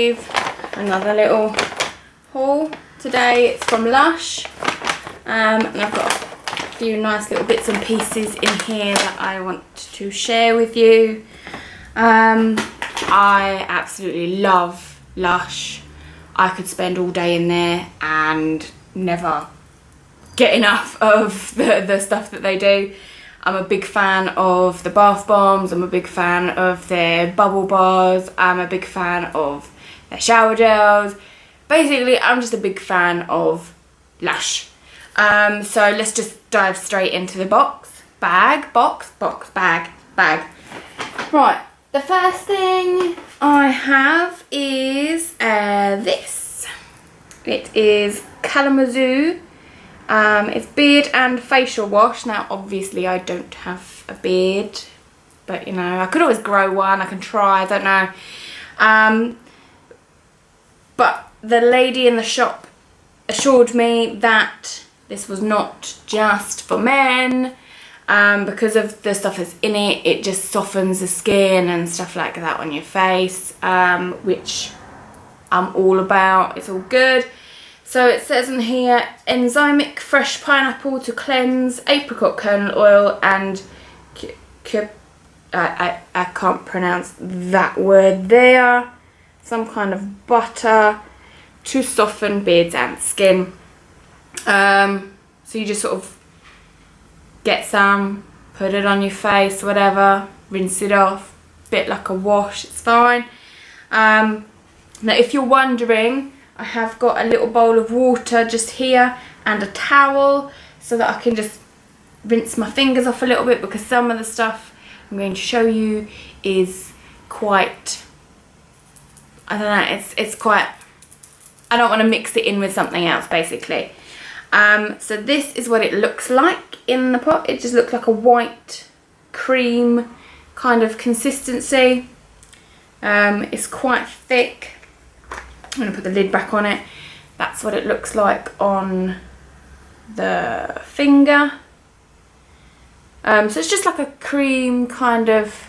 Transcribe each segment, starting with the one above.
with another little haul today. It's from LUSh, and I've got a few nice little bits and pieces in here that I want to share with you. I absolutely love LUSh. I could spend all day in there and never get enough of the stuff that they do. I'm a big fan of the bath bombs, I'm a big fan of their bubble bars, I'm a big fan of their shower gels. Basically, I'm just a big fan of LUSh. So let's just dive straight into the bag. Right, the first thing I have is this. It is Kalamazoo. It's beard and facial wash. Now obviously I don't have a beard, but you know, I could always grow one. I can try, I don't know. But the lady in the shop assured me that this was not just for men, because of the stuff that's in it. It just softens the skin and stuff like that on your face, which I'm all about. It's all good. So it says in here, enzymic fresh pineapple to cleanse, apricot kernel oil, and I can't pronounce that word there. Some kind of butter to soften beards and skin. So you just sort of get some, put it on your face, whatever, rinse it off, bit like a wash, it's fine. Now if you're wondering, I have got a little bowl of water just here and a towel so that I can just rinse my fingers off a little bit, because some of the stuff I'm going to show you is quite, I don't know, it's quite, I don't want to mix it in with something else basically. So this is what it looks like in the pot. It just looks like a white cream kind of consistency. It's quite thick. I'm going to put the lid back on it. That's what it looks like on the finger. So it's just like a cream kind of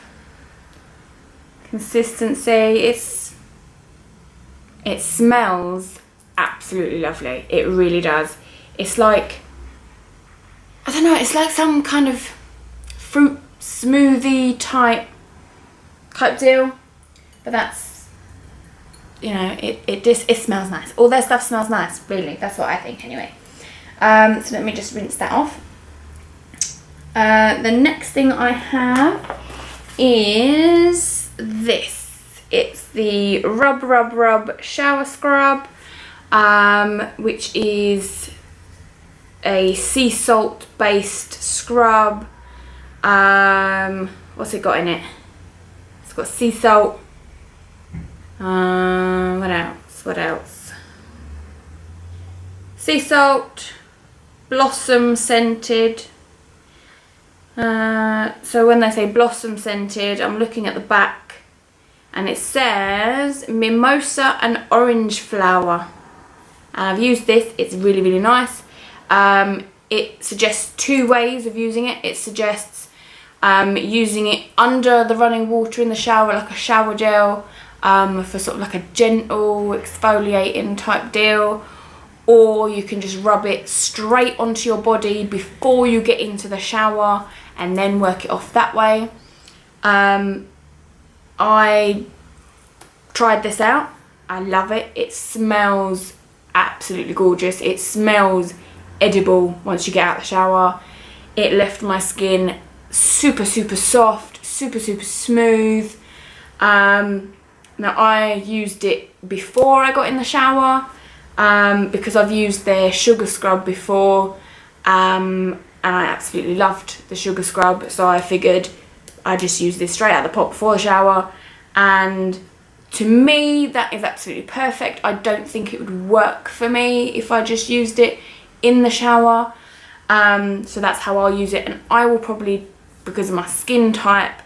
consistency. It smells absolutely lovely. It really does. It's like, I don't know, it's like some kind of fruit smoothie type deal. But that's, you know, it smells nice. All their stuff smells nice, really. That's what I think anyway. So let me just rinse that off. The next thing I have is this. It's the Rub Shower Scrub, which is a sea salt based scrub. What's it got in it? It's got sea salt. What else? Sea salt, blossom scented. So when they say blossom scented, I'm looking at the back and it says mimosa and orange flower. And I've used this, it's really, really nice. It suggests two ways of using it. It suggests using it under the running water in the shower, like a shower gel, for sort of like a gentle exfoliating type deal, or you can just rub it straight onto your body before you get into the shower and then work it off that way. I tried this out. I love it. It smells absolutely gorgeous. It smells edible once you get out of the shower. It left my skin super soft, super smooth. Now I used it before I got in the shower, because I've used their sugar scrub before, and I absolutely loved the sugar scrub, so I figured I'd just use this straight out of the pot before the shower, and to me that is absolutely perfect. I don't think it would work for me if I just used it in the shower, so that's how I'll use it. And I will probably, because of my skin type,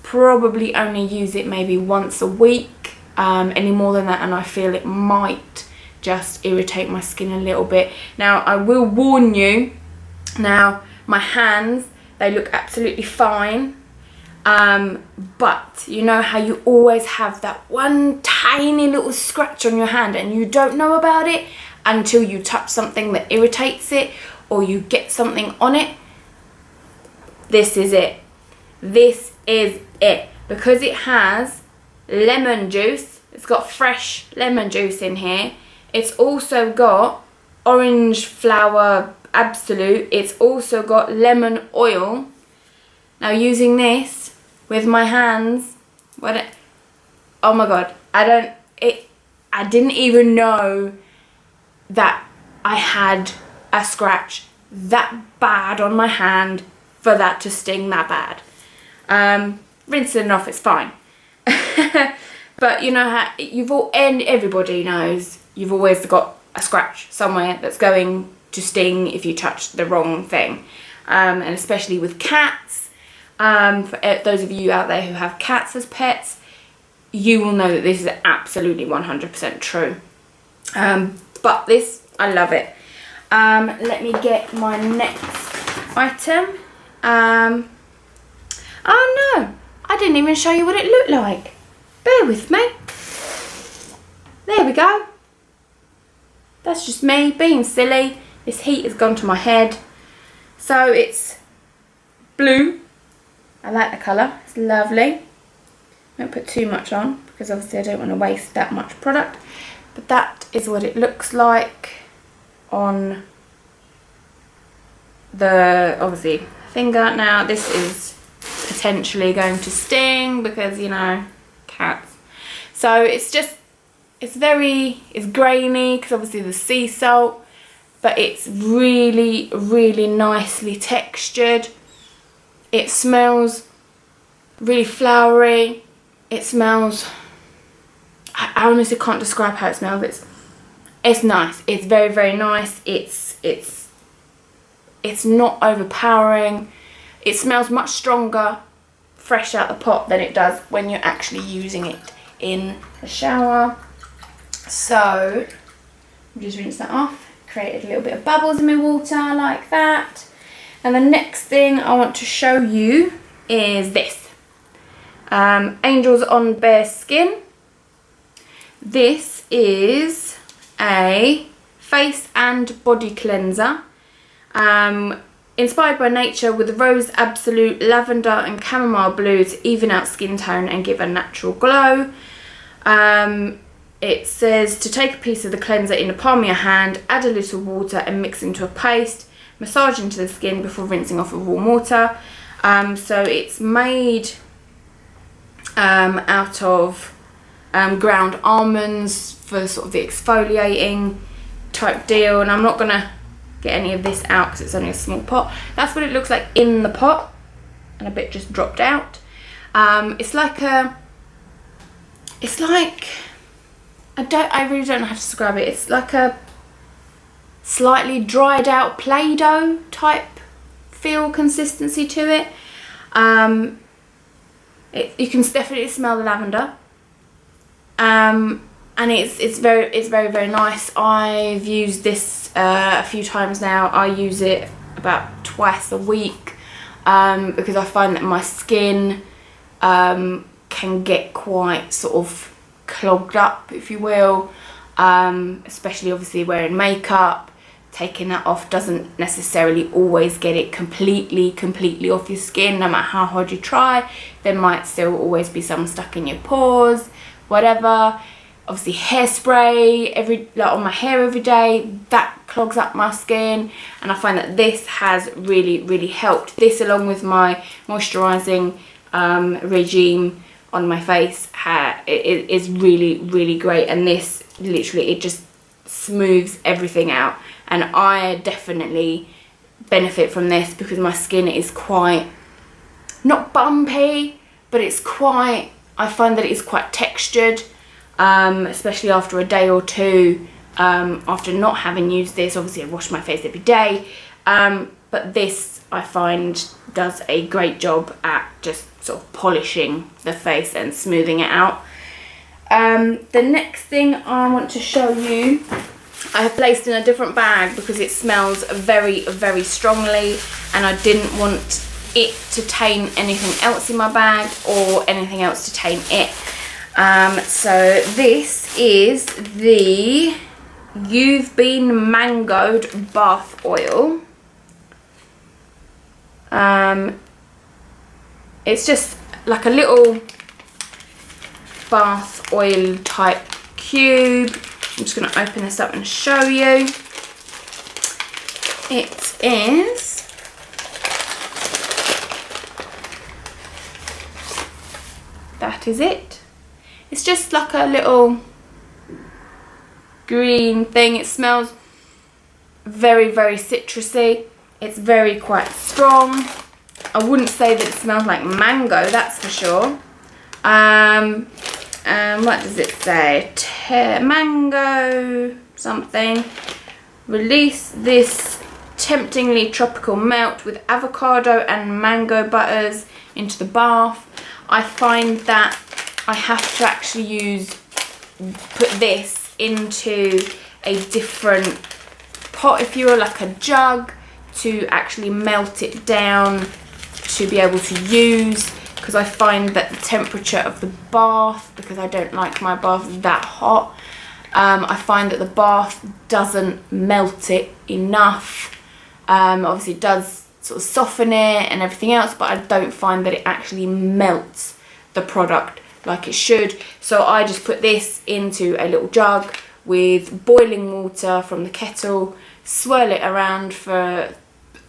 probably only use it maybe once a week. Any more than that and I feel it might just irritate my skin a little bit. Now I will warn you, now my hands, they look absolutely fine. But you know how you always have that one tiny little scratch on your hand and you don't know about it until you touch something that irritates it or you get something on it? This is it. This is it. Because it has lemon juice, it's got fresh lemon juice in here. It's also got orange flower absolute. It's also got lemon oil. Now using this with my hands, oh my god, I didn't even know that I had a scratch that bad on my hand for that to sting that bad. Rinsing it off, it's fine. But you know how and everybody knows you've always got a scratch somewhere that's going to sting if you touch the wrong thing. And especially with cats, for those of you out there who have cats as pets, you will know that this is absolutely 100% true. But this, I love it. Let me get my next item. Oh no, I didn't even show you what it looked like. Bear with me. There we go. That's just me being silly. This heat has gone to my head. So it's blue. I like the colour. It's lovely. Don't put too much on because obviously I don't want to waste that much product. But that is what it looks like on the, obviously, finger. Now this is potentially going to sting because, you know, cats. So it's just, it's grainy because obviously the sea salt, but it's really, really nicely textured. It smells really flowery. It smells, I honestly can't describe how it smells. It's nice. It's very, very nice. It's not overpowering. It smells much stronger fresh out the pot than it does when you're actually using it in the shower. So I'll just rinse that off. Created a little bit of bubbles in my water like that. And the next thing I want to show you is this. Angels on Bare Skin. This is a face and body cleanser. Inspired by nature with rose absolute, lavender and chamomile blue to even out skin tone and give a natural glow. It says to take a piece of the cleanser in the palm of your hand, add a little water and mix into a paste. Massage into the skin before rinsing off with warm water. So it's made out of ground almonds for sort of the exfoliating type deal. And I'm not going to get any of this out because it's only a small pot. That's what it looks like in the pot, and a bit just dropped out. It's like I really don't know how to describe it. It's like a slightly dried out Play-Doh type feel consistency to it. You can definitely smell the lavender. And it's very nice. I've used this a few times now. I use it about twice a week because I find that my skin can get quite sort of clogged up, if you will, especially obviously wearing makeup. Taking that off doesn't necessarily always get it completely off your skin. No matter how hard you try, there might still always be some stuck in your pores, whatever. Obviously hairspray on my hair every day, that clogs up my skin, and I find that this has really helped. This, along with my moisturising regime on my face, it is really great. And this literally, it just smooths everything out, and I definitely benefit from this because my skin is quite, not bumpy, but it's quite, I find that it's quite textured. Especially after a day or two after not having used this. Obviously I wash my face every day, but this I find does a great job at just sort of polishing the face and smoothing it out. The next thing I want to show you, I have placed in a different bag because it smells very strongly, and I didn't want it to taint anything else in my bag or anything else to taint it. So this is the You've Been Mangoed Bath Oil. It's just like a little bath oil type cube. I'm just going to open this up and show you. It is that is it. It's just like a little green thing. It smells very, very citrusy. It's very quite strong. I wouldn't say that it smells like mango, that's for sure. What does it say? Mango something. Release this temptingly tropical melt with avocado and mango butters into the bath. I find that I have to actually put this into a different pot, if you will, like a jug, to actually melt it down to be able to use, because I find that the temperature of the bath, because I don't like my bath that hot, I find that the bath doesn't melt it enough. Obviously it does sort of soften it and everything else, but I don't find that it actually melts the product like it should. So I just put this into a little jug with boiling water from the kettle, swirl it around for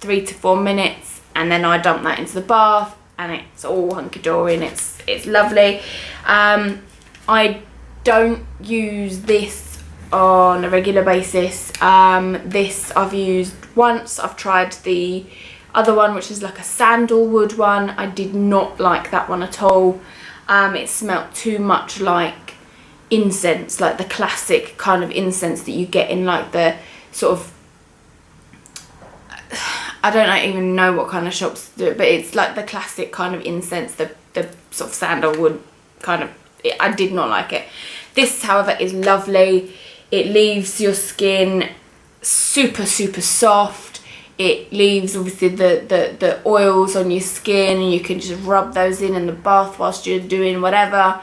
3 to 4 minutes, and then I dump that into the bath, and it's all hunky-dory and it's lovely. I don't use this on a regular basis. This I've used once. I've tried the other one, which is like a sandalwood one. I did not like that one at all. It smelt too much like incense, like the classic kind of incense that you get in like the sort of, I don't even know what kind of shops do it, but it's like the classic kind of incense, the sort of sandalwood kind of. I did not like it. This, however, is lovely. It leaves your skin super, super soft. It leaves obviously the oils on your skin, and you can just rub those in the bath whilst you're doing whatever.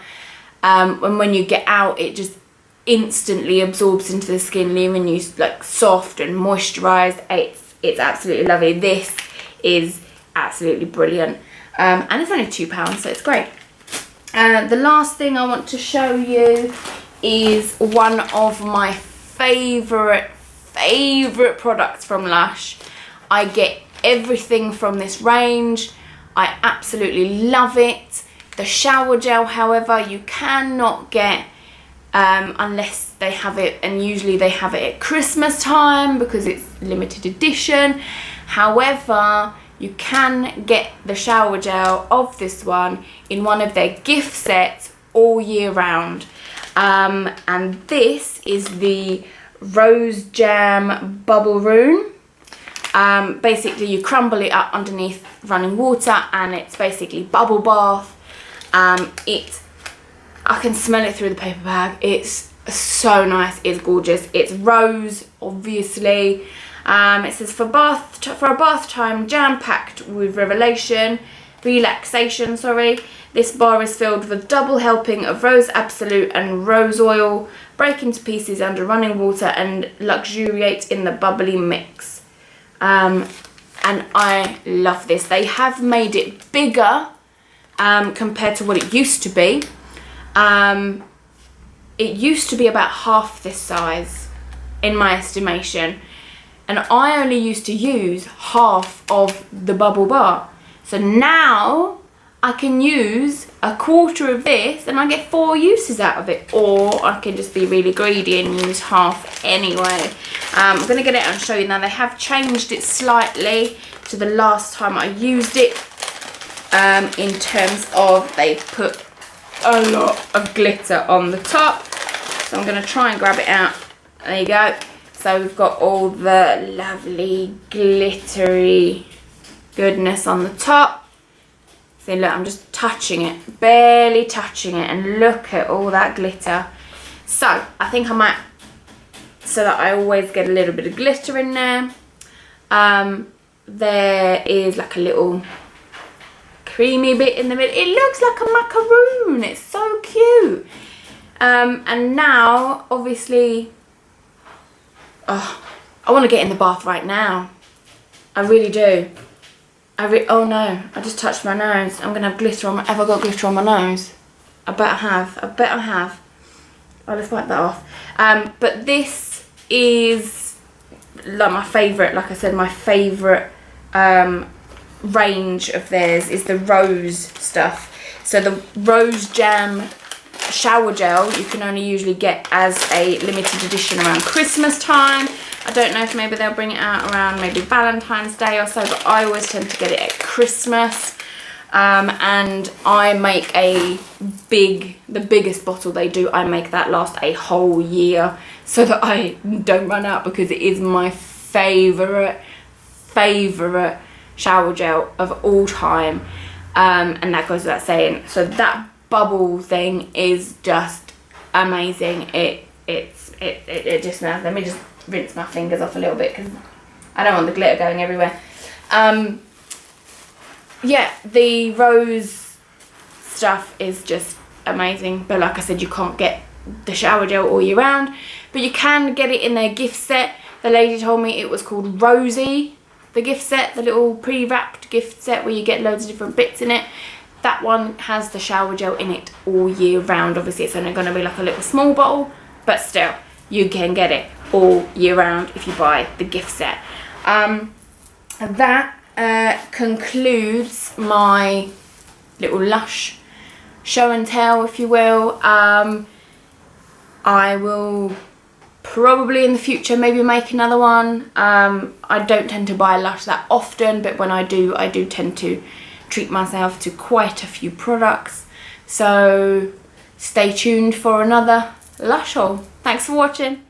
And when you get out, it just instantly absorbs into the skin, leaving you like soft and moisturised. It's absolutely lovely. This is absolutely brilliant. And it's only £2, so it's great. The last thing I want to show you is one of my favourite products from LUSh. I get everything from this range. I absolutely love it. The shower gel, however, you cannot get unless they have it, and usually they have it at Christmas time because it's limited edition. However, you can get the shower gel of this one in one of their gift sets all year round. And this is the Rose Jam Bubble Room. Basically you crumble it up underneath running water, and it's basically bubble bath. I can smell it through the paper bag. It's so nice. It's gorgeous. It's rose, obviously. It says for a bath time jam-packed with relaxation. This bar is filled with a double helping of rose absolute and rose oil. Break into pieces under running water and luxuriate in the bubbly mix. And I love this. They have made it bigger compared to what it used to be. It used to be about half this size in my estimation, and I only used to use half of the bubble bar. So now I can use a quarter of this and I get 4 uses out of it, or I can just be really greedy and use half anyway. I'm going to get it and show you now. They have changed it slightly to the last time I used it, in terms of they put a lot of glitter on the top. So I'm going to try and grab it out. There you go. So we've got all the lovely glittery goodness on the top. See, look, I'm just touching it, barely touching it, and look at all that glitter. So I think I might, so that I always get a little bit of glitter in there. There is like a little creamy bit in the middle. It looks like a macaroon. It's so cute. And now, obviously, I want to get in the bath right now. I really do. Oh no, I just touched my nose. I'm going to have glitter on my... Have I got glitter on my nose? I bet I have. I'll just wipe that off. But this is like my favourite, like I said, my favourite range of theirs is the rose stuff. So the rose jam shower gel you can only usually get as a limited edition around Christmas time. I don't know if maybe they'll bring it out around maybe Valentine's Day or so, but I always tend to get it at Christmas. And I make the biggest bottle they do, I make that last a whole year so that I don't run out, because it is my favourite shower gel of all time. And that goes without saying. So that bubble thing is just amazing. It just smells. Let me just rinse my fingers off a little bit because I don't want the glitter going everywhere. Yeah, the rose stuff is just amazing, but like I said, you can't get the shower gel all year round, but you can get it in their gift set. The lady told me it was called Rosie, the gift set, the little pre-wrapped gift set where you get loads of different bits in it. That one has the shower gel in it all year round. Obviously it's only going to be like a little small bottle, but still you can get it all year round if you buy the gift set. That concludes my little LUSh show and tell, if you will. I will probably in the future maybe make another one. I don't tend to buy LUSh that often, but when I do tend to treat myself to quite a few products. So stay tuned for another LUSh haul. Thanks for watching.